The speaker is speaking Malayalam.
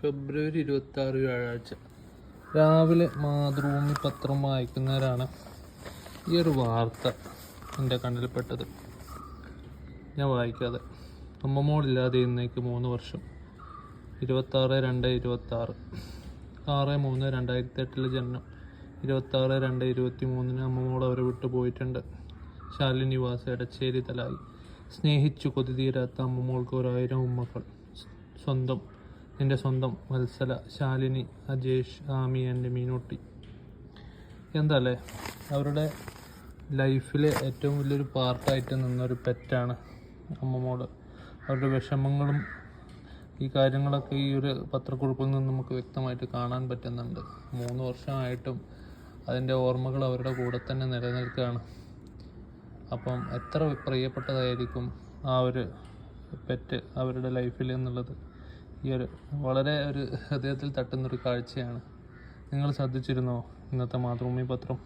ഫെബ്രുവരി 26 വ്യാഴാഴ്ച രാവിലെ മാതൃഭൂമി പത്രം വായിക്കുന്നവരാണ് ഈ ഒരു വാർത്ത എൻ്റെ കണ്ണിൽപ്പെട്ടത്. ഞാൻ വായിക്കാതെ. അമ്മമ്മോളില്ലാതെ ഇന്നേക്ക് 3 വർഷം. 26/2/26 6/3/2008 ജനനം. 26/2/23 അമ്മമ്മോൾ അവരെ വിട്ടു പോയിട്ടുണ്ട്. ശാലിനി വാസ, എടച്ചേരി തലായി. സ്നേഹിച്ചു കൊതി തീരാത്ത അമ്മമ്മോൾക്ക് 1000 ഉമ്മക്കൾ. നിന്റെ സ്വന്തം വത്സല, ശാലിനി, അജേഷ്, ആമി ആൻഡ് മീനൂട്ടി. എന്താ അല്ലേ, അവരുടെ ലൈഫിലെ ഏറ്റവും വലിയൊരു പാർട്ടായിട്ട് നിന്നൊരു പെറ്റാണ് അമ്മമ്മോട്. അവരുടെ വിഷമങ്ങളും ഈ കാര്യങ്ങളൊക്കെ ഈ ഒരു പത്രക്കുറിപ്പിൽ നിന്ന് നമുക്ക് വ്യക്തമായിട്ട് കാണാൻ പറ്റുന്നുണ്ട്. 3 വർഷമായിട്ടും അതിൻ്റെ ഓർമ്മകൾ അവരുടെ കൂടെ തന്നെ നിലനിൽക്കുകയാണ്. അപ്പം എത്ര പ്രിയപ്പെട്ടതായിരിക്കും ആ ഒരു പെറ്റ് അവരുടെ ലൈഫിൽ എന്നുള്ളത് ഈ ഒരു വളരെ ഒരു ഹൃദയത്തിൽ തട്ടുന്നൊരു കാഴ്ചയാണ്. നിങ്ങൾ ശ്രദ്ധിച്ചിരുന്നോ ഇന്നത്തെ മാതൃഭൂമി പത്രം?